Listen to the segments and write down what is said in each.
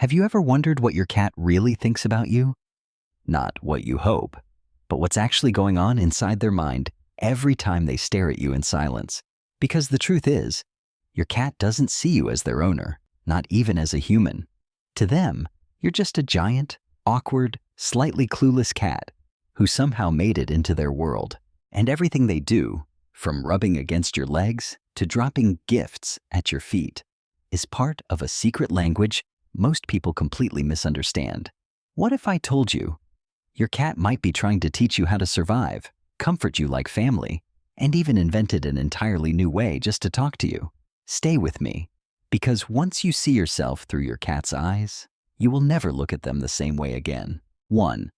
Have you ever wondered what your cat really thinks about you? Not what you hope, but what's actually going on inside their mind every time they stare at you in silence. Because the truth is, your cat doesn't see you as their owner, not even as a human. To them, you're just a giant, awkward, slightly clueless cat who somehow made it into their world. And everything they do, from rubbing against your legs to dropping gifts at your feet, is part of a secret language most people completely misunderstand. What if I told you your cat might be trying to teach you how to survive, comfort you like family, and even invented an entirely new way just to talk to you? Stay with me, because once you see yourself through your cat's eyes, you will never look at them the same way again. 1.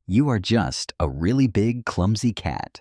You are just a really big, clumsy cat.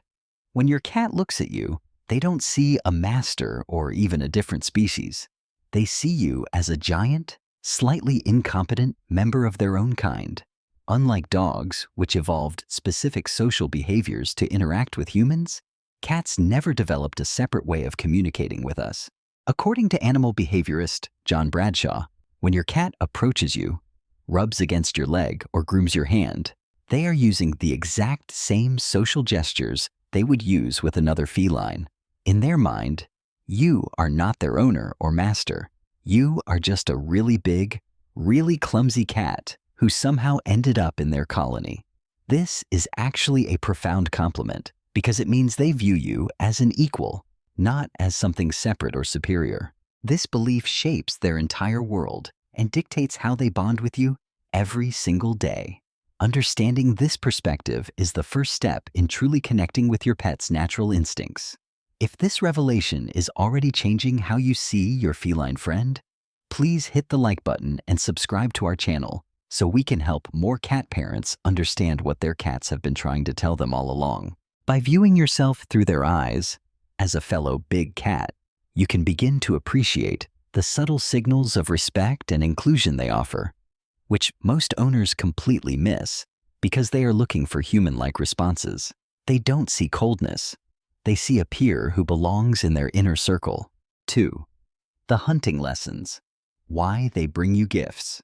When your cat looks at you, they don't see a master or even a different species. They see you as a giant, slightly incompetent member of their own kind. Unlike dogs, which evolved specific social behaviors to interact with humans, cats never developed a separate way of communicating with us. According to animal behaviorist John Bradshaw, when your cat approaches you, rubs against your leg, or grooms your hand, they are using the exact same social gestures they would use with another feline. In their mind, you are not their owner or master. You are just a really big, really clumsy cat who somehow ended up in their colony. This is actually a profound compliment because it means they view you as an equal, not as something separate or superior. This belief shapes their entire world and dictates how they bond with you every single day. Understanding this perspective is the first step in truly connecting with your pet's natural instincts. If this revelation is already changing how you see your feline friend, please hit the like button and subscribe to our channel so we can help more cat parents understand what their cats have been trying to tell them all along. By viewing yourself through their eyes, as a fellow big cat, you can begin to appreciate the subtle signals of respect and inclusion they offer, which most owners completely miss because they are looking for human-like responses. They don't see coldness. They see a peer who belongs in their inner circle. 2. The hunting lessons. Why they bring you gifts.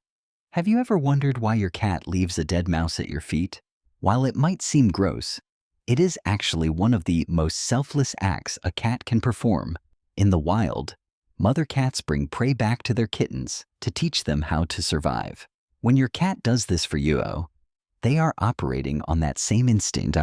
Have you ever wondered why your cat leaves a dead mouse at your feet? While it might seem gross, it is actually one of the most selfless acts a cat can perform. In the wild, mother cats bring prey back to their kittens to teach them how to survive. When your cat does this for you, they are operating on that same instinct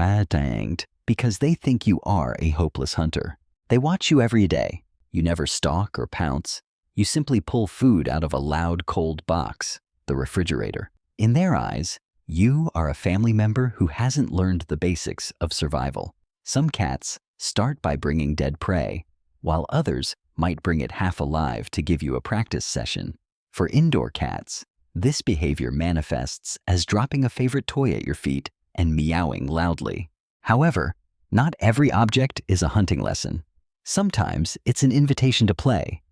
because they think you are a hopeless hunter. They watch you every day. You never stalk or pounce. You simply pull food out of a loud, cold box, the refrigerator. In their eyes, you are a family member who hasn't learned the basics of survival. Some cats start by bringing dead prey, while others might bring it half alive to give you a practice session. For indoor cats, this behavior manifests as dropping a favorite toy at your feet and meowing loudly. However, not every object is a hunting lesson. Sometimes it's an invitation to play,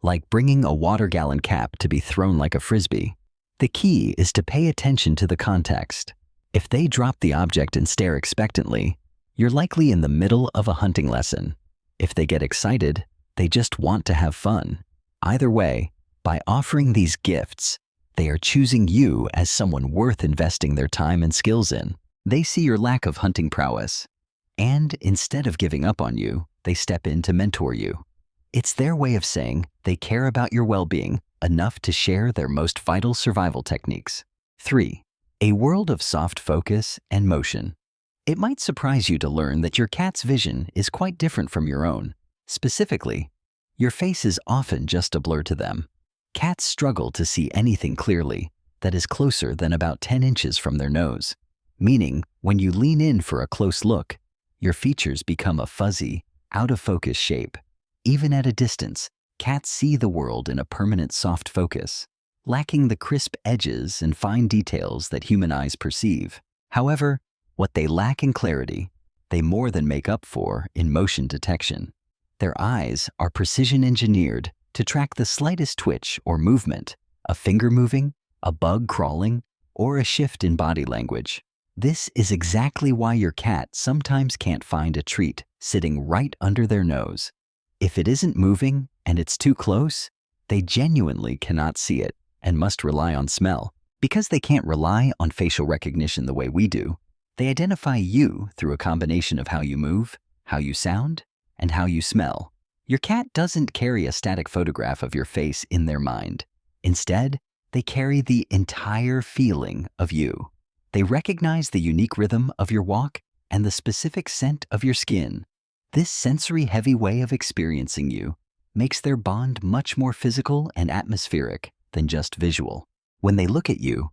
like bringing a water gallon cap to be thrown like a frisbee. The key is to pay attention to the context. If they drop the object and stare expectantly, you're likely in the middle of a hunting lesson. If they get excited, they just want to have fun. Either way, by offering these gifts, they are choosing you as someone worth investing their time and skills in. They see your lack of hunting prowess, and instead of giving up on you, they step in to mentor you. It's their way of saying they care about your well-being enough to share their most vital survival techniques. 3. A world of soft focus and motion. It might surprise you to learn that your cat's vision is quite different from your own. Specifically, your face is often just a blur to them. Cats struggle to see anything clearly that is closer than about 10 inches from their nose, meaning when you lean in for a close look, your features become a fuzzy, out-of-focus shape. Even at a distance, cats see the world in a permanent soft focus, lacking the crisp edges and fine details that human eyes perceive. However, what they lack in clarity, they more than make up for in motion detection. Their eyes are precision engineered to track the slightest twitch or movement, a finger moving, a bug crawling, or a shift in body language. This is exactly why your cat sometimes can't find a treat sitting right under their nose. If it isn't moving and it's too close, they genuinely cannot see it, and must rely on smell. Because they can't rely on facial recognition the way we do, they identify you through a combination of how you move, how you sound, and how you smell. Your cat doesn't carry a static photograph of your face in their mind. Instead, they carry the entire feeling of you. They recognize the unique rhythm of your walk and the specific scent of your skin. This sensory-heavy way of experiencing you makes their bond much more physical and atmospheric than just visual. When they look at you,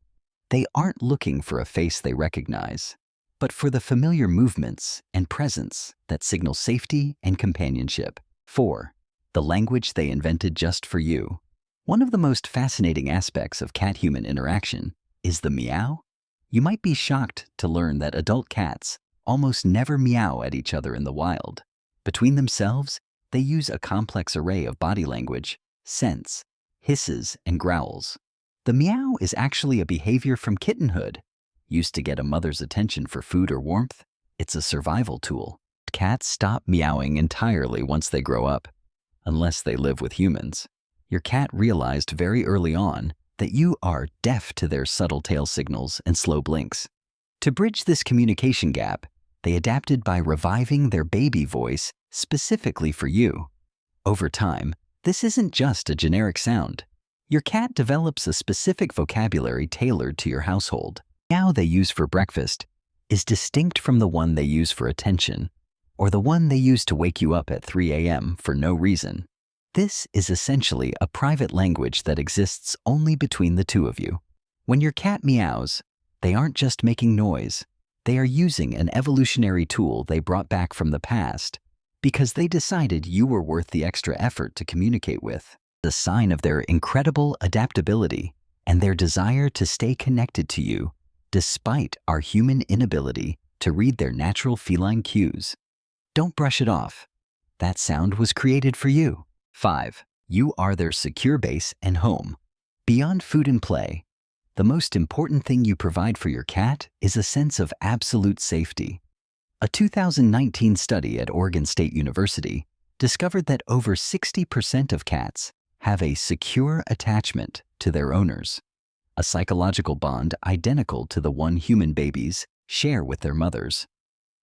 they aren't looking for a face they recognize, but for the familiar movements and presence that signal safety and companionship. 4. The language they invented just for you. One of the most fascinating aspects of cat-human interaction is the meow. You might be shocked to learn that adult cats almost never meow at each other in the wild. Between themselves, they use a complex array of body language, scents, hisses, and growls. The meow is actually a behavior from kittenhood. Used to get a mother's attention for food or warmth, it's a survival tool. Cats stop meowing entirely once they grow up, unless they live with humans. Your cat realized very early on that you are deaf to their subtle tail signals and slow blinks. To bridge this communication gap, they adapted by reviving their baby voice specifically for you. Over time, this isn't just a generic sound. Your cat develops a specific vocabulary tailored to your household. The meow they use for breakfast is distinct from the one they use for attention, or the one they use to wake you up at 3 a.m. for no reason. This is essentially a private language that exists only between the two of you. When your cat meows, they aren't just making noise. They are using an evolutionary tool they brought back from the past because they decided you were worth the extra effort to communicate with. The sign of their incredible adaptability and their desire to stay connected to you despite our human inability to read their natural feline cues. Don't brush it off. That sound was created for you. 5. You are their secure base and home. Beyond food and play, the most important thing you provide for your cat is a sense of absolute safety. A 2019 study at Oregon State University discovered that over 60% of cats have a secure attachment to their owners, a psychological bond identical to the one human babies share with their mothers.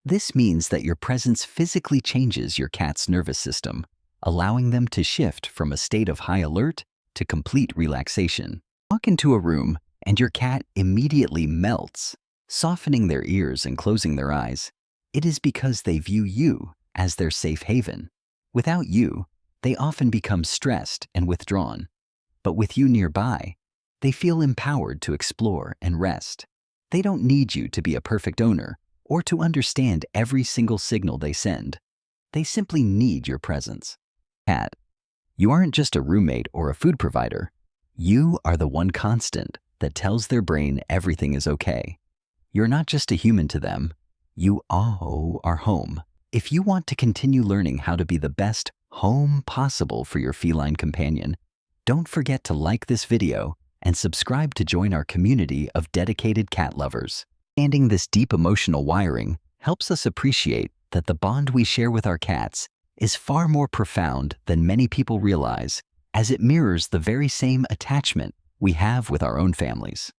This means that your presence physically changes your cat's nervous system, allowing them to shift from a state of high alert to complete relaxation. Walk into a room and your cat immediately melts, softening their ears and closing their eyes. It is because they view you as their safe haven. Without you, they often become stressed and withdrawn. But with you nearby, they feel empowered to explore and rest. They don't need you to be a perfect owner or to understand every single signal they send. They simply need your presence. Cat, you aren't just a roommate or a food provider. You are the one constant that tells their brain everything is okay. You're not just a human to them. You are home. If you want to continue learning how to be the best home possible for your feline companion, don't forget to like this video and subscribe to join our community of dedicated cat lovers. Understanding this deep emotional wiring helps us appreciate that the bond we share with our cats is far more profound than many people realize, as it mirrors the very same attachment we have with our own families.